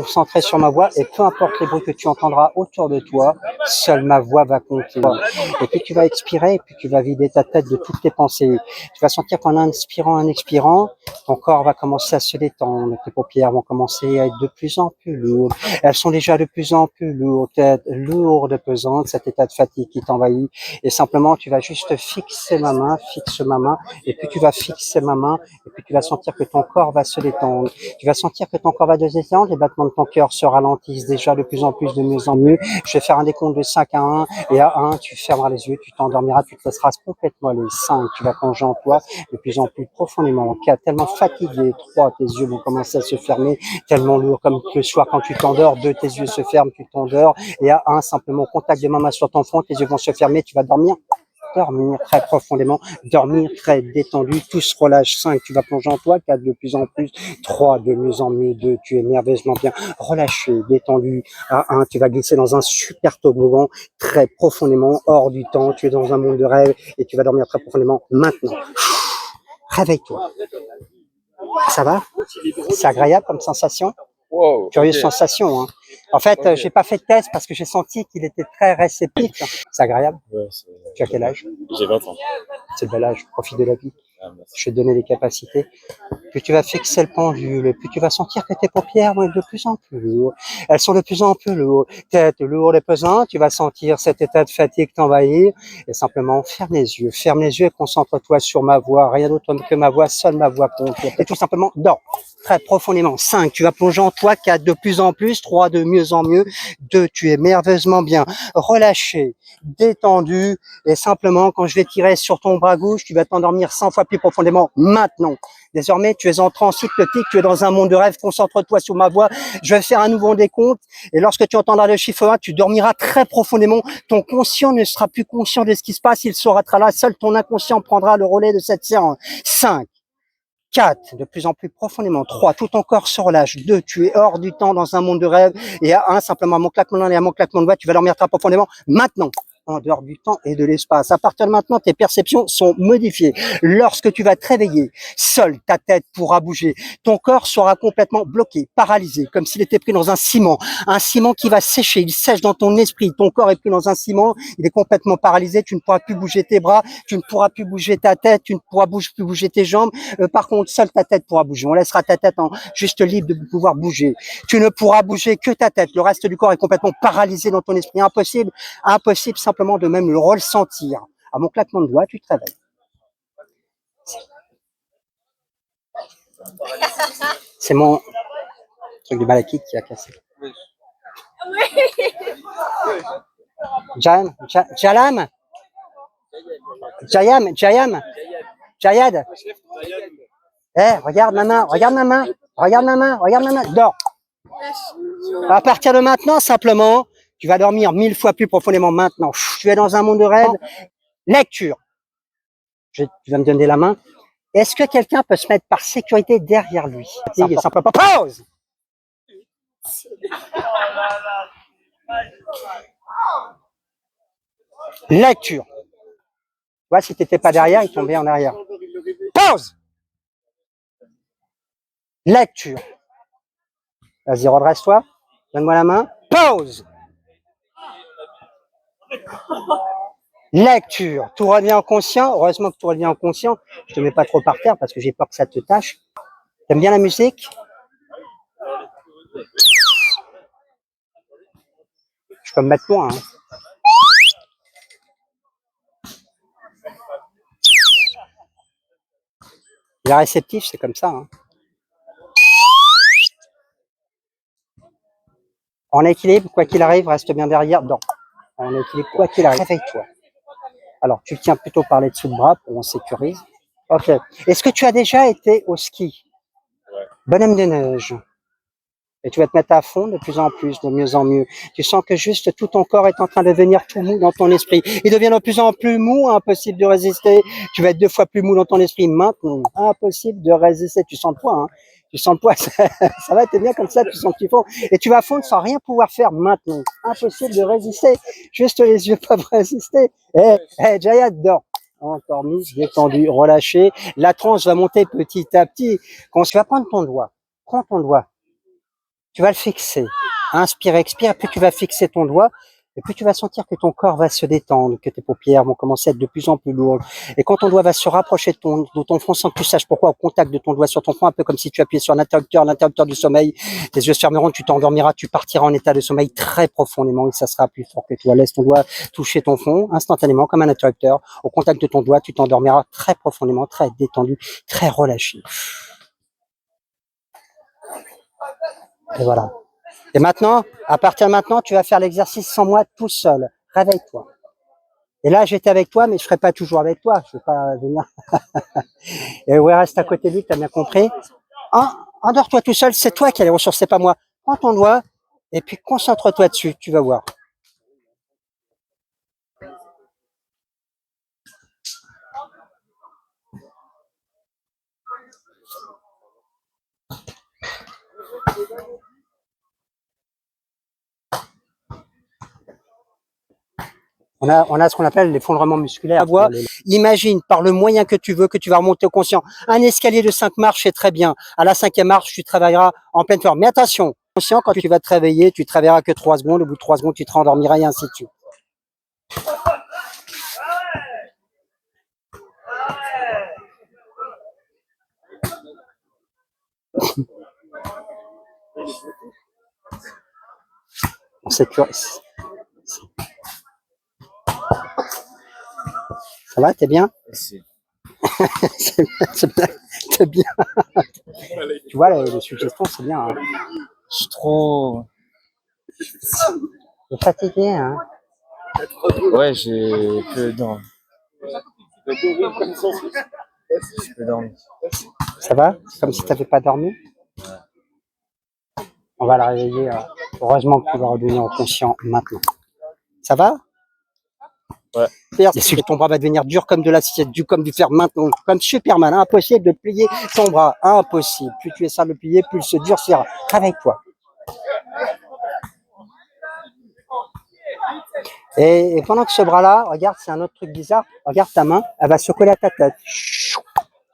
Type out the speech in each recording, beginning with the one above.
concentrer sur ma voix et peu importe les bruits que tu entendras autour de toi, seule ma voix va compter. Et puis tu vas expirer et puis tu vas vider ta tête de toutes tes pensées. Tu vas sentir qu'en inspirant, en expirant, ton corps va commencer à se détendre. Tes paupières vont commencer à être de plus en plus lourdes. Elles sont déjà de plus en plus lourdes, tête lourde, pesante, cet état de fatigue qui t'envahit. Et simplement, tu vas juste fixer ma main, et puis tu vas fixer ma main, et puis tu vas sentir que ton corps va se détendre. Tu vas sentir que ton corps va se détendre, les battements de ton cœur se ralentissent déjà de plus en plus, de mieux en mieux. Je vais faire un décompte de 5 à 1, et à 1, tu fermeras les yeux, tu t'endormiras, tu te laisseras complètement aller. 5, tu vas plonger en toi de plus en plus profondément. 4, tellement fatigué. 3, tes yeux vont commencer à se fermer, tellement lourd comme le soir quand tu t'endors. 2, tes yeux se ferment, tu t'endors. Et à 1, simplement contact de ma main sur ton front, tes yeux vont se fermer, tu vas dormir très profondément, dormir très détendu, tout se relâche. 5, tu vas plonger en toi. 4, de plus en plus. 3, de mieux en mieux. 2, tu es merveilleusement bien relâché, détendu. À 1, tu vas glisser dans un super toboggan très profondément, hors du temps. Tu es dans un monde de rêve et tu vas dormir très profondément maintenant. Réveille-toi. Ça va? C'est agréable comme sensation? Wow, Curieuse ok. sensation, hein. En fait, j'ai pas fait de test parce que j'ai senti qu'il était très réceptif. C'est agréable. Ouais, Tu as quel âge? j'ai 20 ans. C'est le bel âge. Profite de la vie. Ah, merci. Je vais te donner les capacités. Plus tu vas fixer le pendule, plus tu vas sentir que tes paupières vont être de plus en plus lourdes. Elles sont de plus en plus lourdes. Tête lourde et pesante, tu vas sentir cet état de fatigue t'envahir. Et simplement, ferme les yeux et concentre-toi sur ma voix. Rien d'autre que ma voix, seule ma voix compte. Et tout simplement, dors très profondément. 5, tu vas plonger en toi. 4, de plus en plus. 3, de mieux en mieux. 2, tu es merveilleusement bien relâché, détendu. Et simplement, quand je vais tirer sur ton bras gauche, tu vas t'endormir 100 fois plus profondément maintenant. Désormais, tu es en transe hypnotique, tu es dans un monde de rêve, concentre-toi sur ma voix. Je vais faire un nouveau décompte et lorsque tu entendras le chiffre 1, tu dormiras très profondément. Ton conscient ne sera plus conscient de ce qui se passe, il sera là. Seul ton inconscient prendra le relais de cette séance. 5, 4, de plus en plus profondément. 3, tout ton corps se relâche. 2, tu es hors du temps dans un monde de rêve. Et à 1, simplement à mon claquement de main et à mon claquement de doigts, tu vas dormir très profondément maintenant, en dehors du temps et de l'espace. À partir de maintenant, tes perceptions sont modifiées. Lorsque tu vas te réveiller, seule ta tête pourra bouger. Ton corps sera complètement bloqué, paralysé, comme s'il était pris dans un ciment qui va sécher. Il sèche dans ton esprit. Ton corps est pris dans un ciment, il est complètement paralysé. Tu ne pourras plus bouger tes bras, tu ne pourras plus bouger ta tête, tu ne pourras plus bouger tes jambes. Par contre, seule ta tête pourra bouger. On laissera ta tête juste libre de pouvoir bouger. Tu ne pourras bouger que ta tête. Le reste du corps est complètement paralysé dans ton esprit. Impossible simplement de même le ressentir. À mon claquement de doigts, tu te réveilles. C'est mon truc de malakite qui a cassé. Jayam, Jayad. Regarde ma main, dors. À partir de maintenant, simplement, tu vas dormir 1000 fois plus profondément maintenant. Tu es dans un monde de rêve. Lecture. Tu vas me donner la main. Est-ce que quelqu'un peut se mettre par sécurité derrière lui? Simplement, pause! Lecture. Tu vois, si tu n'étais pas derrière, il tombait en arrière. Pause! Lecture. Vas-y, redresse-toi. Donne-moi la main. Pause! Lecture. Tout revient en conscient. Heureusement que tout revient en conscient. Je te mets pas trop par terre parce que j'ai peur que ça te tâche. T'aimes bien la musique? Je peux me mettre loin. Les réceptifs, c'est comme ça. En équilibre, quoi qu'il arrive, reste bien derrière. Non. En équilibre, quoi qu'il arrive. Réveille-toi. Alors, tu tiens plutôt par les dessous de bras pour on sécurise. Ok. Est-ce que tu as déjà été au ski? Ouais. Bonhomme de neige. Et tu vas te mettre à fond de plus en plus, de mieux en mieux. Tu sens que juste tout ton corps est en train de devenir tout mou dans ton esprit. Il devient de plus en plus mou, impossible de résister. Tu vas être 2 fois plus mou dans ton esprit maintenant. Impossible de résister. Tu sens le poids, hein. Tu sens le poids, ça va, t'es bien comme ça, tu sens qu'il faut. Et tu vas fondre sans rien pouvoir faire maintenant. Impossible de résister. Juste les yeux peuvent résister. Jayad, dors. Encore mis, détendu, relâché. La transe va monter petit à petit. Quand tu vas prendre ton doigt, prends ton doigt. Tu vas le fixer. Inspire, expire, puis tu vas fixer ton doigt. Et puis tu vas sentir que ton corps va se détendre, que tes paupières vont commencer à être de plus en plus lourdes. Et quand ton doigt va se rapprocher de ton front sans que tu saches pourquoi, au contact de ton doigt sur ton front, un peu comme si tu appuyais sur l'interrupteur du sommeil, tes yeux se fermeront, tu t'endormiras, tu partiras en état de sommeil très profondément et ça sera plus fort que toi. Laisse ton doigt toucher ton front instantanément comme un interrupteur. Au contact de ton doigt, tu t'endormiras très profondément, très détendu, très relâché. Et voilà. Et maintenant, à partir de maintenant, tu vas faire l'exercice sans moi tout seul. Réveille-toi. Et là, j'étais avec toi, mais je serai pas toujours avec toi. Je vais pas venir. Et ouais, reste à côté de lui, tu as bien compris. Endors-toi tout seul, c'est toi qui as les ressources, c'est pas moi. Prends ton doigt et puis concentre-toi dessus, tu vas voir. On a ce qu'on appelle l'effondrement musculaire. Imagine, par le moyen que tu veux, que tu vas remonter au conscient. Un escalier de 5 marches, c'est très bien. À la 5e marche, tu travailleras en pleine forme. Mais attention, conscient, quand tu vas te réveiller, tu travailleras que 3 secondes. Au bout de 3 secondes, tu te rendormiras et ainsi de suite. Ça va, t'es bien? C'est bien. Tu vois, les suggestions, c'est bien. Hein. Je suis trop... T'es fatigué, hein? Ouais, j'ai peu dormi. Je peux dormir. Ça va? C'est comme si t'avais pas dormi? On va la réveiller. Heureusement que tu vas redevenir conscient maintenant. Ça va? Ouais. Et ton bras va devenir dur comme de l'assiette, dur comme du fer maintenant, comme Superman. Impossible de plier ton bras. Impossible. Plus tu essaies de le plier, plus il se durcira. Réveille-toi. Et pendant que ce bras-là, regarde, c'est un autre truc bizarre. Regarde ta main, elle va se coller à ta tête.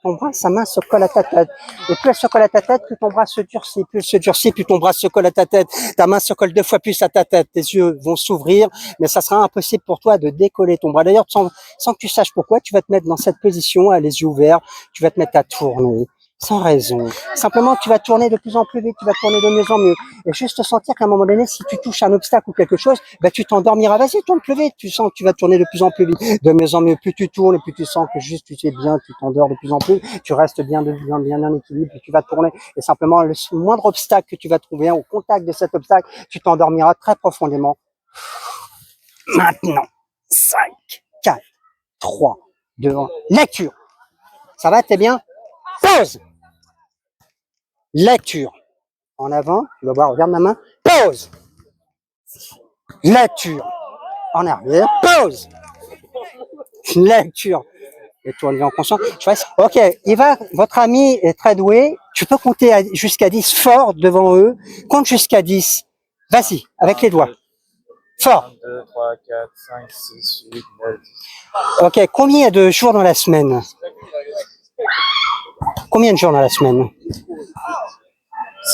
Ton bras, sa main se colle à ta tête. Et plus elle se colle à ta tête, plus ton bras se durcit. Plus elle se durcit, plus ton bras se colle à ta tête. Ta main se colle 2 fois plus à ta tête. Tes yeux vont s'ouvrir, mais ça sera impossible pour toi de décoller ton bras. D'ailleurs, sans que tu saches pourquoi, tu vas te mettre dans cette position, à les yeux ouverts. Tu vas te mettre à tourner. Sans raison. Simplement, tu vas tourner de plus en plus vite, tu vas tourner de mieux en mieux. Et juste sentir qu'à un moment donné, si tu touches un obstacle ou quelque chose, ben, tu t'endormiras. Vas-y, tourne plus vite. Tu sens que tu vas tourner de plus en plus vite, de mieux en mieux. Plus tu tournes, et plus tu sens que juste tu es bien, tu t'endors de plus en plus. Tu restes bien en équilibre, et tu vas tourner. Et simplement, le moindre obstacle que tu vas trouver, au contact de cet obstacle, tu t'endormiras très profondément. Maintenant, 5, 4, 3, 2, 1. Lecture. Ça va, t'es bien? Pause. Lecture. En avant, tu vas voir, regarde ma main. Pause. Lecture. En arrière. Pause. Lecture. Et tourne en conscient. Ok, votre ami est très doué. Tu peux compter jusqu'à 10 fort devant eux. Compte jusqu'à 10. Vas-y, avec les doigts. Fort. 1, 2, 3, 4, 5, 6, 8, 9, 10. Ok, combien de jours dans la semaine? Combien de jours dans la semaine?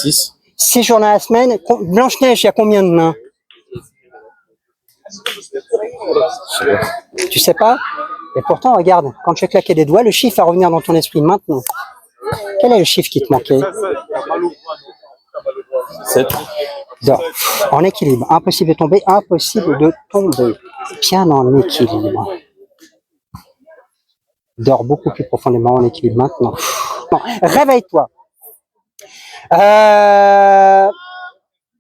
6. 6 jours dans la semaine. Blanche-Neige, il y a combien de mains? Tu sais pas? Et pourtant, regarde, quand tu as claqué des doigts, le chiffre va revenir dans ton esprit maintenant. Quel est le chiffre qui te manquait? 7. Dors. En équilibre. Impossible de tomber, impossible de tomber. Bien en équilibre. Dors beaucoup plus profondément en équilibre maintenant. Bon, réveille-toi.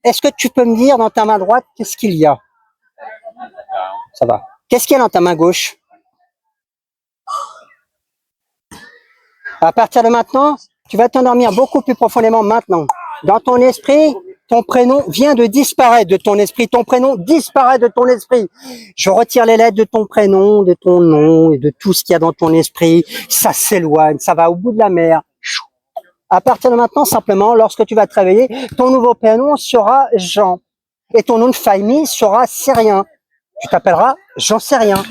Est-ce que tu peux me dire dans ta main droite, qu'est-ce qu'il y a? Ça va. Qu'est-ce qu'il y a dans ta main gauche? À partir de maintenant, tu vas t'endormir beaucoup plus profondément maintenant. Dans ton esprit, ton prénom vient de disparaître de ton esprit. Ton prénom disparaît de ton esprit. Je retire les lettres de ton prénom, de ton nom et de tout ce qu'il y a dans ton esprit. Ça s'éloigne, ça va au bout de la mer. À partir de maintenant, simplement, lorsque tu vas te réveiller, ton nouveau prénom sera Jean. Et ton nom de famille sera Syrien. Tu t'appelleras J'en sais rien.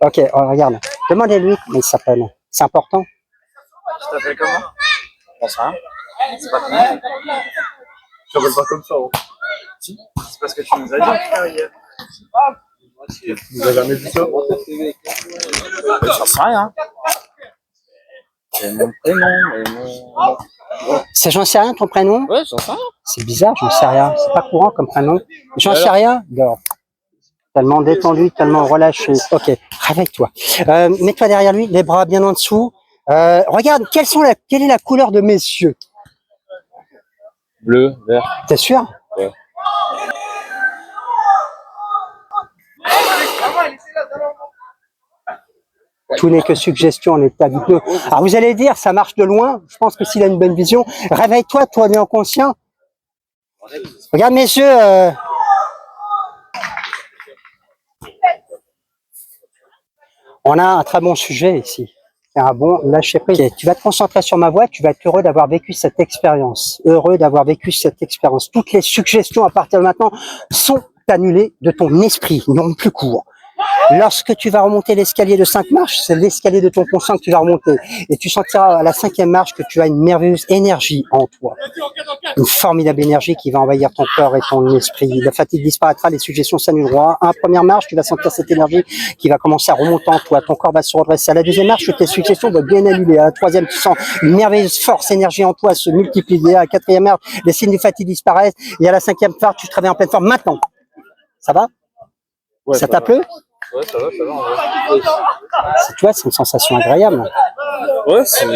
Ok, regarde. Demandez-lui comment il s'appelle. C'est important. Tu t'appelles comment? Bonsoir. C'est pas comment? Je t'appelle pas comme ça. Hein. Si, c'est parce que tu nous as dit en tout cas hier. Tu nous as jamais dit ça. J'en sais rien. C'est mon prénom, mais mon... C'est j'en sais rien ton prénom? Ouais, j'en sais rien. C'est bizarre, j'en sais rien. C'est pas courant comme prénom. J'en sais rien? Dors. Tellement détendu, tellement relâché. Ok, réveille-toi. Mets-toi derrière lui, les bras bien en dessous. Regarde, quelle est la couleur de mes yeux? Bleu, vert. T'es sûr? Ouais. Tout n'est que suggestion en état d'hypnose. Alors vous allez dire, ça marche de loin. Je pense que s'il a une bonne vision, réveille-toi, toi, néant conscient. Regarde mes yeux. On a un très bon sujet ici. Un bon lâcher prise. Okay, tu vas te concentrer sur ma voix, tu vas être heureux d'avoir vécu cette expérience. Heureux d'avoir vécu cette expérience. Toutes les suggestions à partir de maintenant sont annulées de ton esprit, non plus court. Lorsque tu vas remonter l'escalier de 5 marches, c'est l'escalier de ton conscient que tu vas remonter. Et tu sentiras à la 5e marche que tu as une merveilleuse énergie en toi. Une formidable énergie qui va envahir ton corps et ton esprit. La fatigue disparaîtra, les suggestions s'annuleront. À la première marche, tu vas sentir cette énergie qui va commencer à remonter en toi. Ton corps va se redresser. À la 2e marche, tes suggestions vont bien annuler. À la 3e, tu sens une merveilleuse force, énergie en toi se multiplier. À la 4e marche, les signes de fatigue disparaissent. Et à la 5e marche, tu te réveilles en pleine forme. Maintenant, ça va? Ouais, ça t'a plu? Ouais, ça va, ça va. Ouais. Tu vois, c'est une sensation agréable. Ouais, c'est...